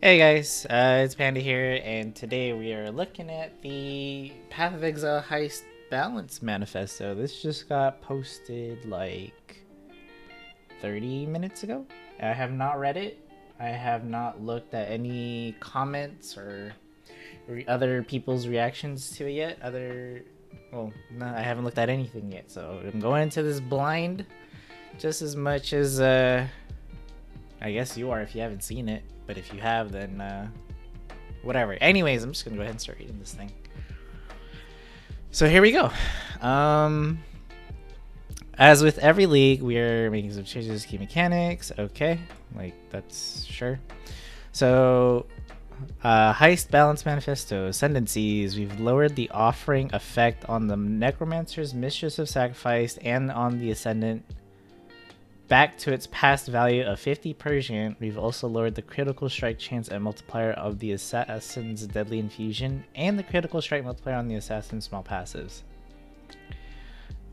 Hey guys, it's Panda here, and today we are looking at the Path of Exile Heist Balance Manifesto. This just got posted like 30 minutes ago. I have not read it. I have not looked at any comments or other people's reactions to it yet. Well, no, I haven't looked at anything yet, so I'm going into this blind just as much as, I guess you are if you haven't seen it. But if you have, then whatever. Anyways, I'm just gonna go ahead and start reading this thing. So here we go. As with every league, we are making some changes to key mechanics. Okay, like that's sure. So Heist Balance Manifesto Ascendancies. We've lowered the offering effect on the Necromancer's Mistress of Sacrifice and on the Ascendant back to its past value of 50%. We've also lowered the critical strike chance and multiplier of the Assassin's Deadly Infusion and the critical strike multiplier on the Assassin's small passives.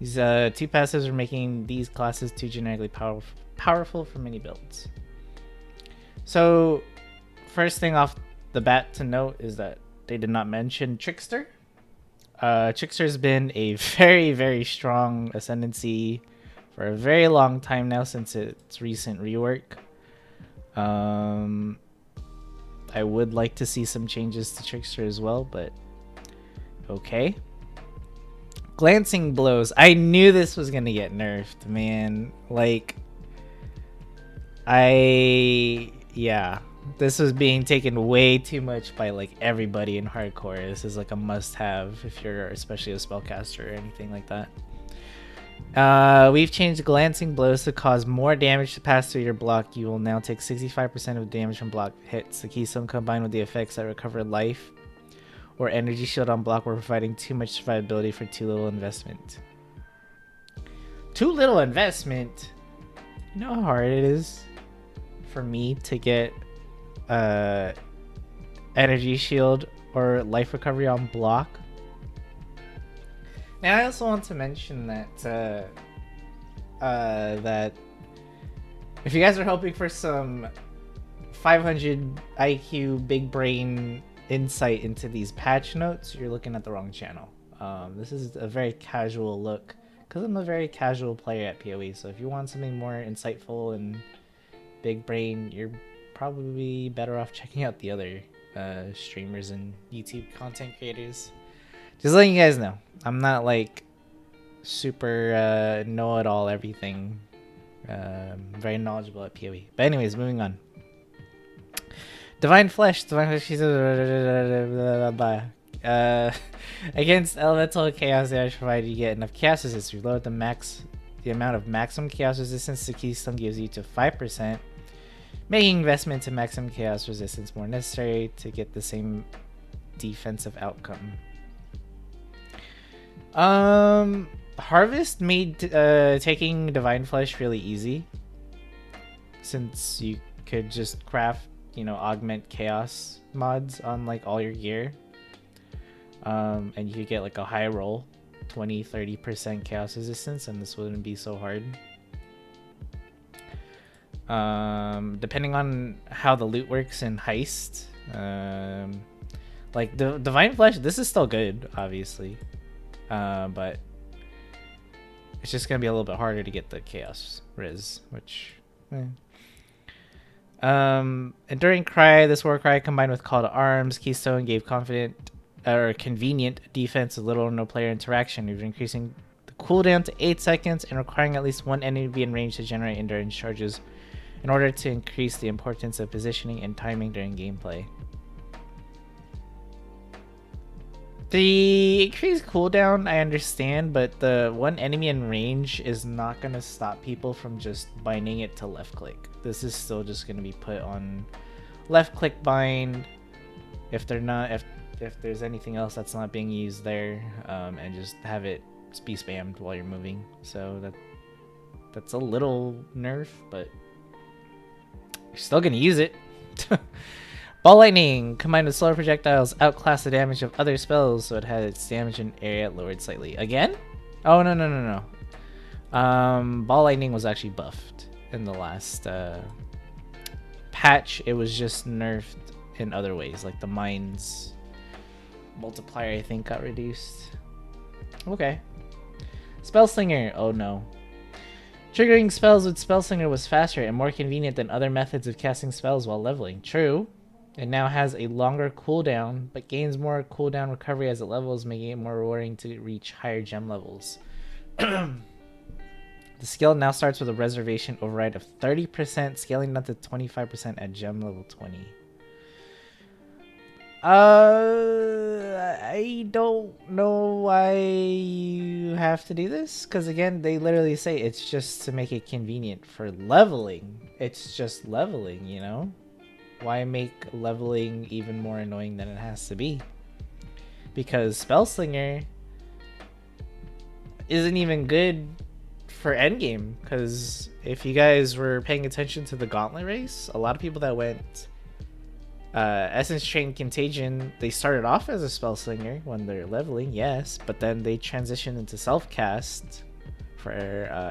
These two passives are making these classes too generically powerful for many builds. So, first thing off the bat to note is that they did not mention Trickster. Trickster's been a very, very strong ascendancy for a very long time now since its recent rework. I would like to see some changes to Trickster as well, but okay. Glancing blows. I knew this was gonna get nerfed, man. Like, this was being taken way too much by like everybody in hardcore. This is like a must-have if you're especially a spellcaster or anything like that. We've changed glancing blows to cause more damage to pass through your block. You will now take 65% of damage from block hits. The keystone combined with the effects that recover life or energy shield on block were providing too much survivability for too little investment. Too little investment? You know how hard it is for me to get energy shield or life recovery on block? Now, I also want to mention that that if you guys are hoping for some 500 IQ big brain insight into these patch notes, you're looking at the wrong channel. This is a very casual look because I'm a very casual player at PoE. So if you want something more insightful and big brain, you're probably better off checking out the other streamers and YouTube content creators. Just letting you guys know, I'm not like super know-it-all everything. Very knowledgeable at PoE. But anyways, moving on. Divine Flesh. Against elemental chaos damage provided you get enough chaos resistance. We lowered the amount of maximum chaos resistance the keystone gives you to 5%, making investment to maximum chaos resistance more necessary to get the same defensive outcome. Harvest made taking Divine Flesh really easy, since you could just craft, augment chaos mods on like all your gear, and you could get like a high roll, 20-30% chaos resistance, and this wouldn't be so hard. Depending on how the loot works in Heist, like the Divine Flesh, this is still good, obviously. But it's just gonna be a little bit harder to get the chaos res, which Enduring Cry. This war cry combined with Call to Arms Keystone gave convenient defense with little or no player interaction. We've increasing the cooldown to 8 seconds and requiring at least one enemy to be in range to generate endurance charges in order to increase the importance of positioning and timing during gameplay. The increased cooldown, I understand, but the one enemy in range is not going to stop people from just binding it to left click. This is still just going to be put on left click bind if there's anything else that's not being used there, and just have it be spammed while you're moving. So that's a little nerf, but you're still going to use it. Ball Lightning, combined with slower projectiles, outclass the damage of other spells, so it had its damage and area lowered slightly. Again? Oh, no. Ball Lightning was actually buffed in the last patch. It was just nerfed in other ways, like the mines multiplier I think got reduced. Okay. Spell Slinger. Oh no. Triggering spells with Spell Slinger was faster and more convenient than other methods of casting spells while leveling. True. It now has a longer cooldown, but gains more cooldown recovery as it levels, making it more rewarding to reach higher gem levels. The skill now starts with a reservation override of 30%, scaling up to 25% at gem level 20. I don't know why you have to do this, because again, they literally say it's just to make it convenient for leveling. It's just leveling, you know? Why make leveling even more annoying than it has to be? Because Spellslinger isn't even good for endgame, because if you guys were paying attention to the Gauntlet race, a lot of people that went Essence Train Contagion, they started off as a Spell Slinger when they're leveling, yes, but then they transitioned into self-cast for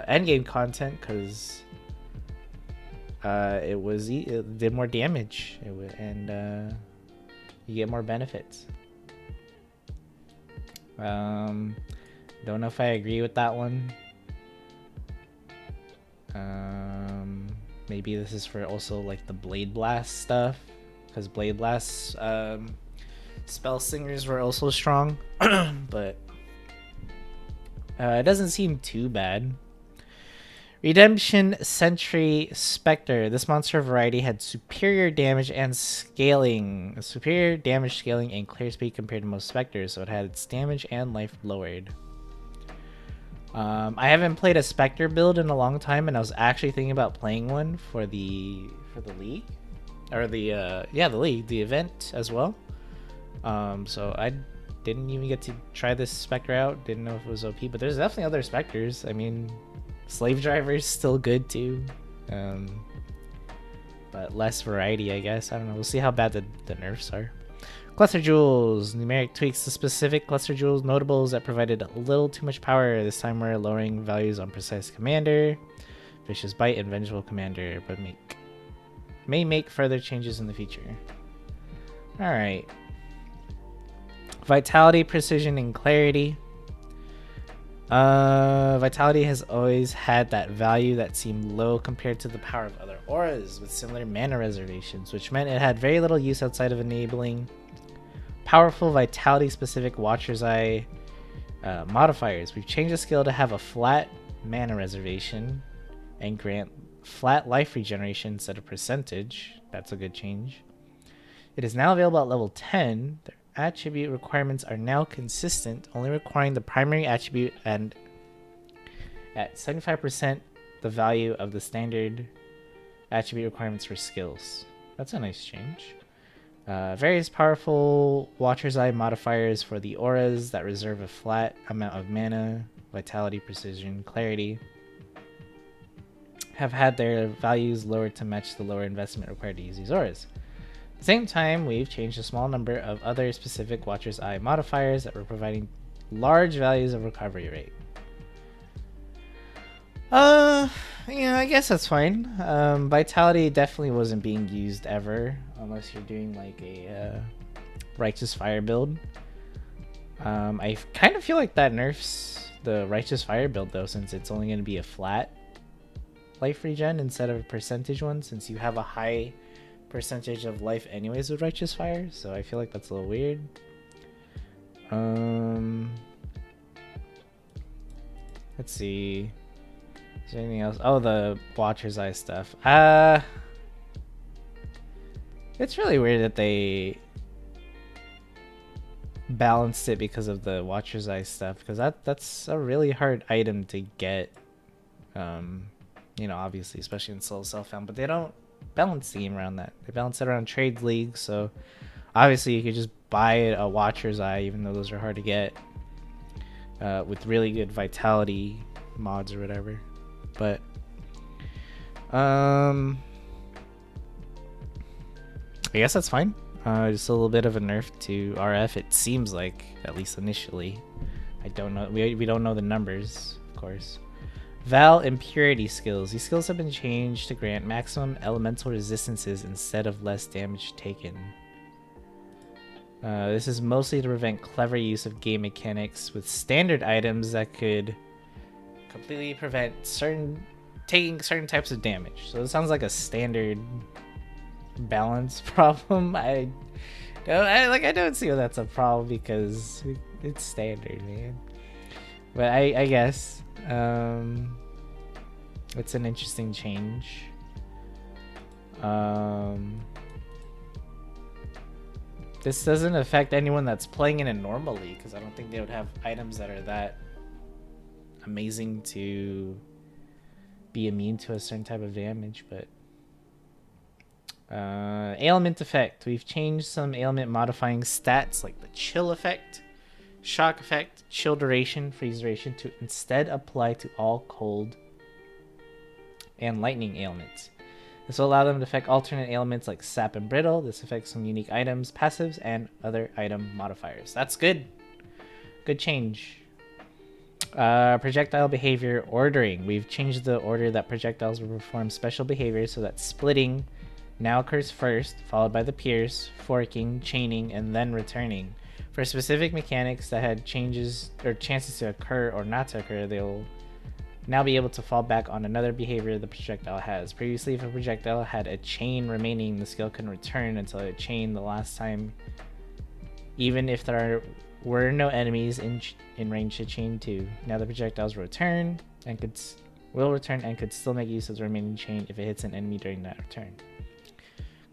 endgame content because it did more damage and you get more benefits. Don't know if I agree with that one. Maybe this is for also like the Blade Blast stuff, because Blade Blast Spell Slingers were also strong, but it doesn't seem too bad. Redemption Sentry Spectre. This monster variety had superior damage and scaling. Superior damage scaling and clear speed compared to most Spectres, so it had its damage and life lowered. I haven't played a Spectre build in a long time, and I was actually thinking about playing one for the league, or the league, the event as well. So I didn't even get to try this Spectre out. Didn't know if it was OP, but there's definitely other Spectres. I mean, Slave Driver's still good too, but less variety, I guess. I don't know. We'll see how bad the nerfs are. Cluster Jewels. Numeric tweaks to specific Cluster Jewels notables that provided a little too much power. This time we're lowering values on Precise Commander, Vicious Bite, and Vengeful Commander, but may make further changes in the future. Alright. Vitality, Precision, and Clarity. Vitality has always had that value that seemed low compared to the power of other auras with similar mana reservations, which meant it had very little use outside of enabling powerful Vitality specific Watcher's Eye modifiers. We've changed the skill to have a flat mana reservation and grant flat life regeneration instead of percentage. That's a good change. It is now available at level 10. Their attribute requirements are now consistent, only requiring the primary attribute and at 75% the value of the standard attribute requirements for skills. That's a nice change. Various powerful Watcher's Eye modifiers for the auras that reserve a flat amount of mana, Vitality, Precision, Clarity, have had their values lowered to match the lower investment required to use these auras. At the same time, we've changed a small number of other specific Watcher's Eye modifiers that were providing large values of recovery rate. Yeah, I guess that's fine. Vitality definitely wasn't being used ever, unless you're doing like a Righteous Fire build. I kind of feel like that nerfs the Righteous Fire build though, since it's only going to be a flat life regen instead of a percentage one, since you have a high percentage of life anyways with Righteous Fire, so I feel like that's a little weird. Let's see. Is there anything else? Oh, the Watcher's Eye stuff. It's really weird that they balanced it because of the Watcher's Eye stuff, because that's a really hard item to get. You know, obviously, especially in solo self-found, but they don't balance the game around that. They balance it around trade leagues, so obviously you could just buy a Watcher's Eye, even though those are hard to get, with really good Vitality mods or whatever. But I guess that's fine. Just a little bit of a nerf to RF, it seems like, at least initially. I don't know. We don't know the numbers, of course. Val Impurity Skills. These skills have been changed to grant maximum elemental resistances instead of less damage taken. This is mostly to prevent clever use of game mechanics with standard items that could completely prevent taking certain types of damage. So it sounds like a standard balance problem. I don't see how that's a problem because it's standard, man. But I guess it's an interesting change. This doesn't affect anyone that's playing in a normal league because I don't think they would have items that are that amazing to be immune to a certain type of damage. But ailment effect, we've changed some ailment modifying stats like the chill effect, shock effect, chill duration, freeze duration to instead apply to all cold and lightning ailments. This will allow them to affect alternate ailments like sap and brittle. This affects some unique items, passives, and other item modifiers. That's good. Good change. Projectile behavior ordering. We've changed the order that projectiles will perform special behaviors so that splitting now occurs first, followed by the pierce, forking, chaining, and then returning. For specific mechanics that had changes or chances to occur or not to occur, they'll now be able to fall back on another behavior the projectile has. Previously, if a projectile had a chain remaining, the skill can return until it chained the last time, even if there were no enemies in range to chain to. Now the projectiles will return and could still make use of the remaining chain if it hits an enemy during that return.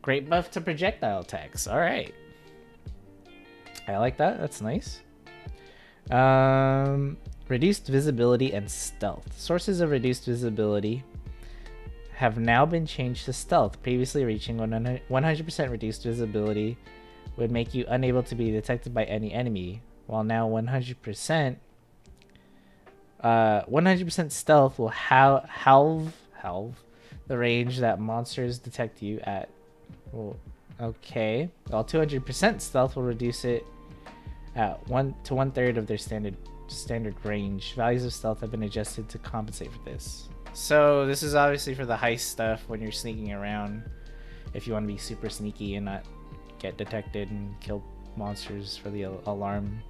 Great buff to projectile attacks. All right, I like that. That's nice. Reduced visibility and stealth. Sources of reduced visibility have now been changed to stealth. Previously, reaching 100% reduced visibility would make you unable to be detected by any enemy, while now 100% stealth will halve the range that monsters detect you at. Well, okay. While 200% stealth will reduce it at 1/3 of their standard range. Values of stealth have been adjusted to compensate for this. So this is obviously for the heist stuff when you're sneaking around. If you want to be super sneaky and not get detected and kill monsters for the alarm.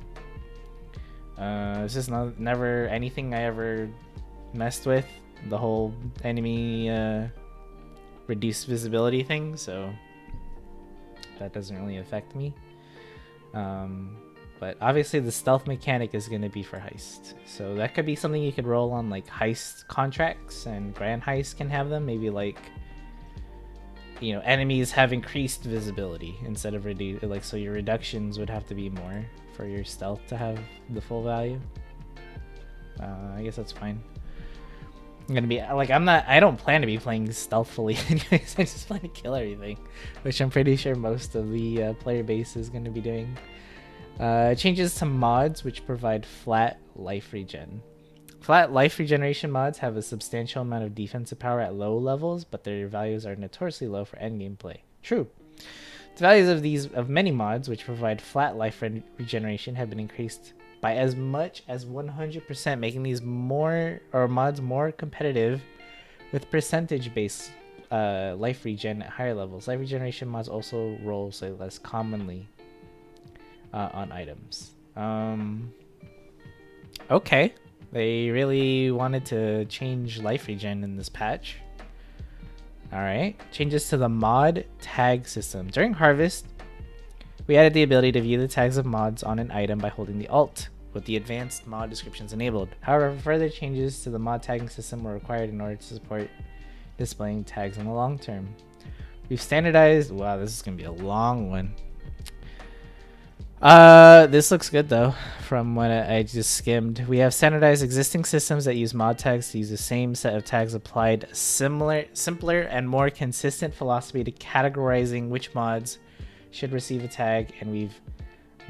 This is never anything I ever messed with. The whole enemy reduced visibility thing, so that doesn't really affect me. But obviously the stealth mechanic is going to be for heist. So that could be something you could roll on like heist contracts, and Grand Heist can have them. Maybe like, you know, enemies have increased visibility instead of reduced. Like, so your reductions would have to be more for your stealth to have the full value. I guess that's fine. I'm going to be like, I don't plan to be playing stealthfully anyways. I just plan to kill everything, which I'm pretty sure most of the player base is going to be doing. Changes to mods which provide flat life regen. Flat life regeneration mods have a substantial amount of defensive power at low levels, but their values are notoriously low for endgame play. True. The values of many mods which provide flat life regeneration have been increased by as much as 100%, making these mods more competitive with percentage-based life regen at higher levels. Life regeneration mods also roll slightly less commonly on items. Okay, they really wanted to change life regen in this patch. Alright, changes to the mod tag system. During harvest, we added the ability to view the tags of mods on an item by holding the alt, with the advanced mod descriptions enabled. However, further changes to the mod tagging system were required in order to support displaying tags in the long term. We've standardized. Wow, this is gonna be a long one. This looks good though, from what I just skimmed. We have standardized existing systems that use mod tags to use the same set of tags applied simpler and more consistent philosophy to categorizing which mods should receive a tag, and we've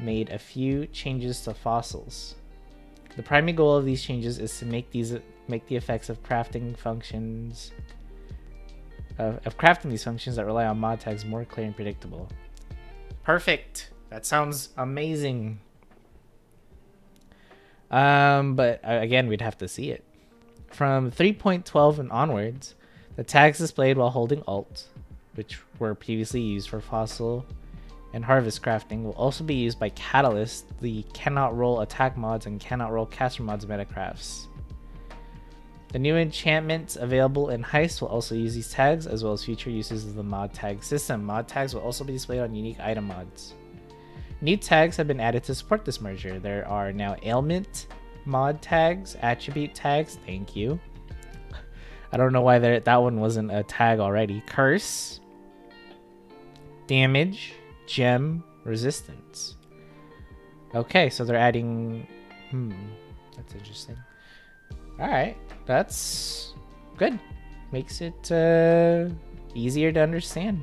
made a few changes to fossils. The primary goal of these changes is to make the effects of crafting functions these functions that rely on mod tags more clear and predictable. Perfect. That sounds amazing. But again, we'd have to see it. From 3.12 and onwards, the tags displayed while holding Alt, which were previously used for fossil and harvest crafting will also be used by Catalyst, the cannot roll attack mods and cannot roll caster mods metacrafts. The new enchantments available in Heist will also use these tags, as well as future uses of the mod tag system. Mod tags will also be displayed on unique item mods. New tags have been added to support this merger. There are now ailment mod tags, attribute tags, thank you. I don't know why that one wasn't a tag already. Curse, damage, gem, resistance. Okay, so they're adding... that's interesting. Alright, that's good. Makes it easier to understand.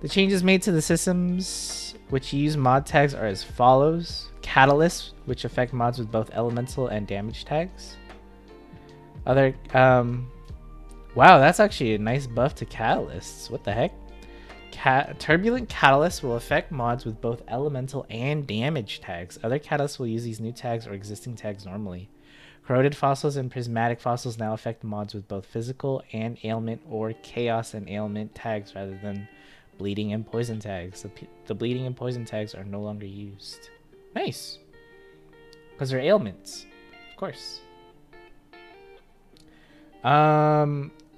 The changes made to the systems which use mod tags are as follows. Catalysts, which affect mods with both elemental and damage tags. Other wow, that's actually a nice buff to catalysts. What the heck? Turbulent catalysts will affect mods with both elemental and damage tags. Other catalysts will use these new tags or existing tags normally. Corroded fossils and prismatic fossils now affect mods with both physical and ailment or chaos and ailment tags rather than bleeding and poison tags. The bleeding and poison tags are no longer used. Nice. Because they're ailments. Of course.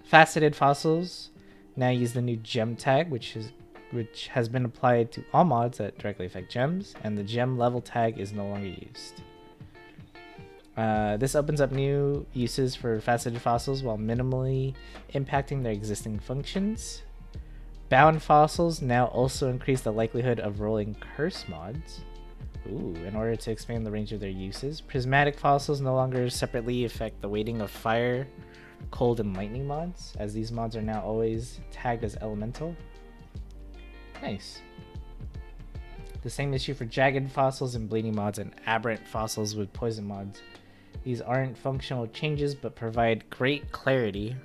Faceted fossils now use the new gem tag, which has been applied to all mods that directly affect gems, and the gem level tag is no longer used. This opens up new uses for faceted fossils while minimally impacting their existing functions. Bound fossils now also increase the likelihood of rolling curse mods. Ooh, in order to expand the range of their uses. Prismatic fossils no longer separately affect the weighting of fire, cold, and lightning mods, as these mods are now always tagged as elemental. Nice. The same issue for jagged fossils and bleeding mods and aberrant fossils with poison mods. These aren't functional changes but provide great clarity,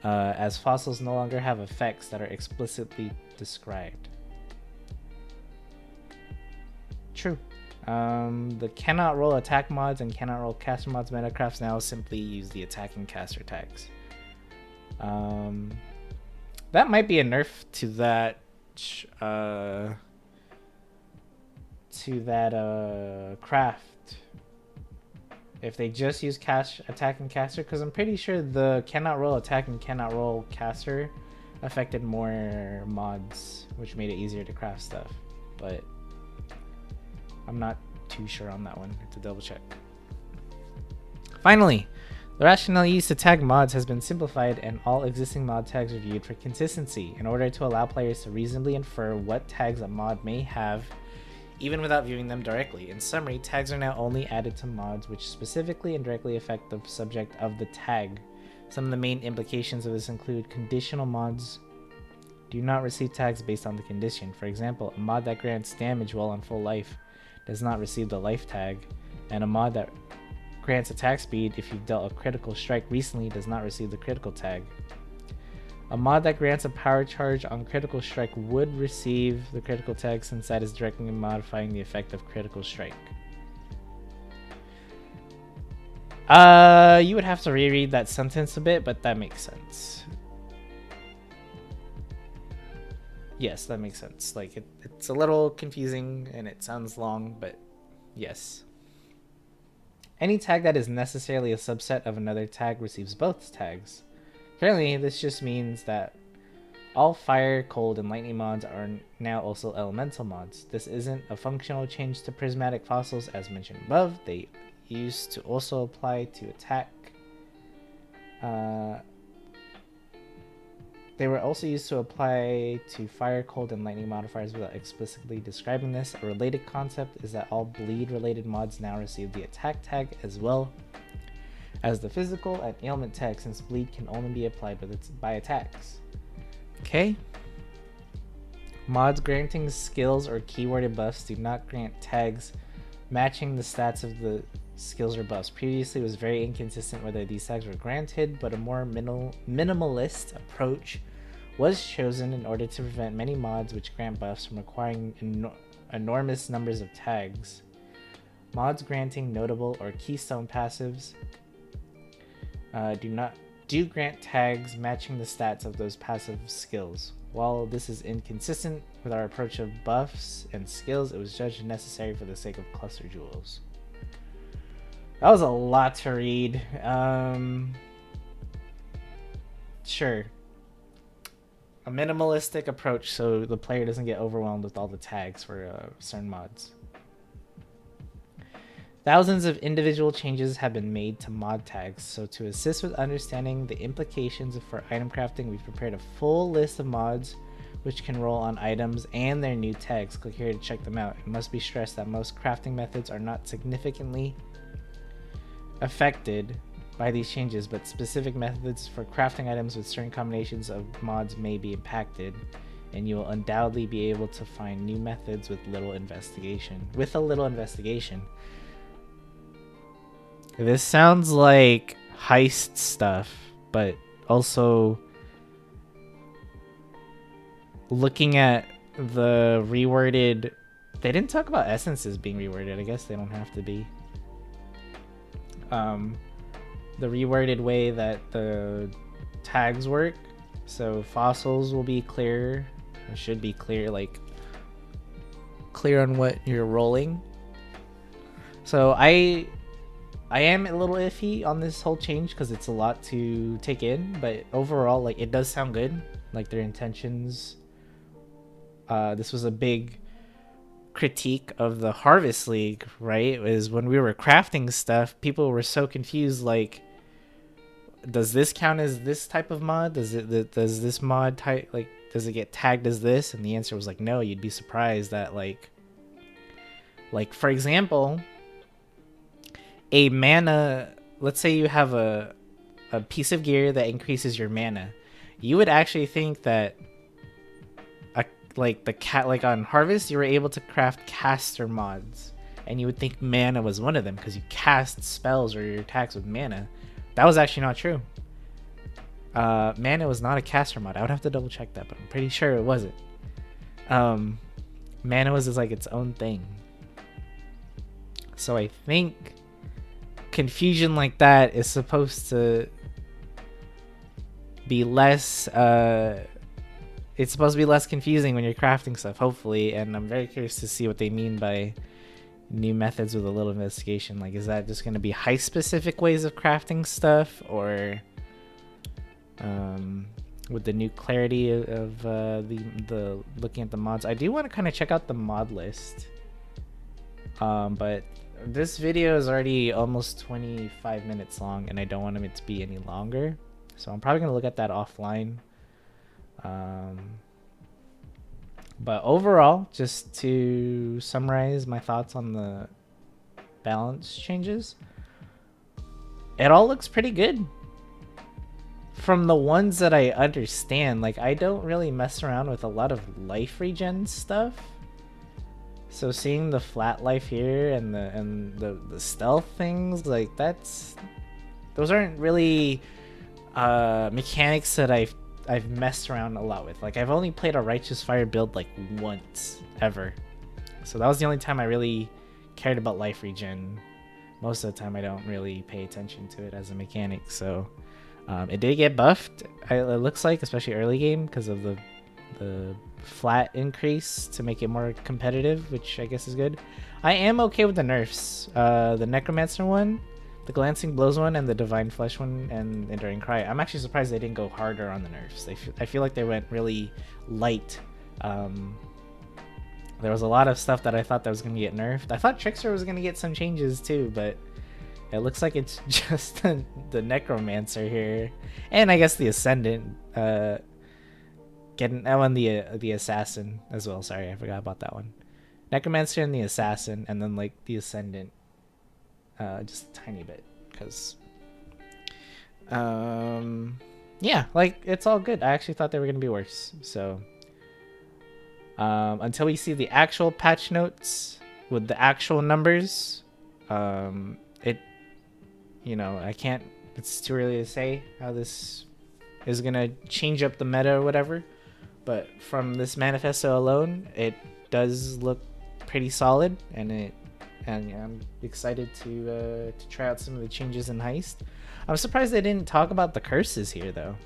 as fossils no longer have effects that are explicitly described. True. The cannot roll attack mods and cannot roll caster mods metacrafts now simply use the attack and caster tags. That might be a nerf to that craft if they just use attack and caster, because I'm pretty sure the cannot roll attack and cannot roll caster affected more mods, which made it easier to craft stuff, but I'm not too sure on that one. I have to double check. Finally, the rationale used to tag mods has been simplified and all existing mod tags reviewed for consistency in order to allow players to reasonably infer what tags a mod may have even without viewing them directly. In summary, tags are now only added to mods which specifically and directly affect the subject of the tag. Some of the main implications of this include conditional mods do not receive tags based on the condition. For example, a mod that grants damage while on full life does not receive the life tag, and a mod that grants attack speed if you've dealt a critical strike recently does not receive the critical tag. A mod that grants a power charge on critical strike would receive the critical tag since that is directly modifying the effect of critical strike. You would have to reread that sentence a bit, but that makes sense. Yes, that makes sense. Like it's a little confusing and it sounds long, but yes. Any tag that is necessarily a subset of another tag receives both tags. Currently, this just means that all fire, cold, and lightning mods are now also elemental mods. This isn't a functional change to prismatic fossils as mentioned above. They used to also apply to attack. They were also used to apply to fire, cold, and lightning modifiers without explicitly describing this. A related concept is that all bleed-related mods now receive the attack tag as well as the physical and ailment tag, since bleed can only be applied by attacks. Okay. Mods granting skills or keyworded buffs do not grant tags matching the stats of the skills or buffs. Previously, it was very inconsistent whether these tags were granted, but a more minimalist approach was chosen in order to prevent many mods which grant buffs from requiring enormous numbers of tags. Mods granting notable or keystone passives do grant tags matching the stats of those passive skills. While this is inconsistent with our approach of buffs and skills, it was judged necessary for the sake of cluster jewels. That was a lot to read. Sure. A minimalistic approach so the player doesn't get overwhelmed with all the tags for certain mods. Thousands of individual changes have been made to mod tags, so to assist with understanding the implications for item crafting, we've prepared a full list of mods which can roll on items and their new tags. Click here to check them out. It must be stressed that most crafting methods are not significantly affected by these changes, but specific methods for crafting items with certain combinations of mods may be impacted, and you will undoubtedly be able to find new methods with a little investigation. This sounds like heist stuff, but also looking at the reworded... They didn't talk about essences being reworded. I guess they don't have to be. The reworded way that the tags work. So fossils will be clear. It should be clear, like clear on what you're rolling. So I am a little iffy on this whole change because it's a lot to take in, but overall, like, it does sound good. Like, their intentions. This was a big critique of the Harvest League, right? Is when we were crafting stuff, people were so confused, like, does this count as this type of mod? Does this mod type, like, does it get tagged as this? And the answer was like, no. You'd be surprised that, like for example, a mana, let's say you have a piece of gear that increases your mana, you would actually think that like on Harvest, you were able to craft caster mods, and you would think mana was one of them because you cast spells or your attacks with mana. That was actually not true. Mana was not a caster mod. I would have to double check that, but I'm pretty sure it wasn't. Mana was just like its own thing. So I think confusion like that is supposed to be less it's supposed to be less confusing when you're crafting stuff, hopefully, and I'm very curious to see what they mean by new methods with a little investigation. Like, is that just going to be heist specific ways of crafting stuff, or with the new clarity of the looking at the mods? I do want to kind of check out the mod list, but this video is already almost 25 minutes long, and I don't want it to be any longer, so I'm probably going to look at that offline. But overall, just to summarize my thoughts on the balance changes, it all looks pretty good. From the ones that I understand, like, I don't really mess around with a lot of life regen stuff. So seeing the flat life here and the stealth things, like, those aren't really mechanics that I've messed around a lot with. Like, I've only played a Righteous Fire build like once ever, so that was the only time I really cared about life regen. Most of the time I don't really pay attention to it as a mechanic. So it did get buffed, it looks like, especially early game, because of the flat increase to make it more competitive, which I guess is good. I am okay with the nerfs. The Necromancer one, the Glancing Blows one, and the Divine Flesh one, and Enduring Cry. I'm actually surprised they didn't go harder on the nerfs. I feel like they went really light. There was a lot of stuff that I thought that was going to get nerfed. I thought Trickster was going to get some changes too, but it looks like it's just the Necromancer here, and I guess the Ascendant getting that one, the Assassin as well. Sorry, I forgot about that one. Necromancer and the Assassin, and then like the Ascendant. Just a tiny bit, because yeah, like, it's all good. I actually thought they were gonna be worse. So until we see the actual patch notes with the actual numbers, it's too early to say how this is gonna change up the meta or whatever, but from this manifesto alone, it does look pretty solid, and I'm excited to try out some of the changes in Heist. I'm surprised they didn't talk about the curses here, though.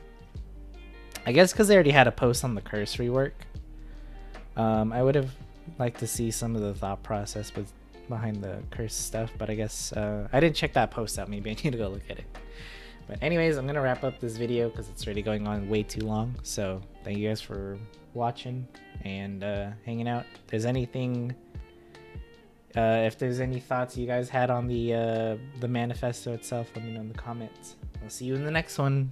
I guess because they already had a post on the curse rework. I would have liked to see some of the thought process behind the curse stuff, but I guess I didn't check that post out. Maybe I need to go look at it. But anyways, I'm gonna wrap up this video because it's already going on way too long. So thank you guys for watching and hanging out. If there's anything, if there's any thoughts you guys had on the manifesto itself, let me know in the comments. I'll see you in the next one.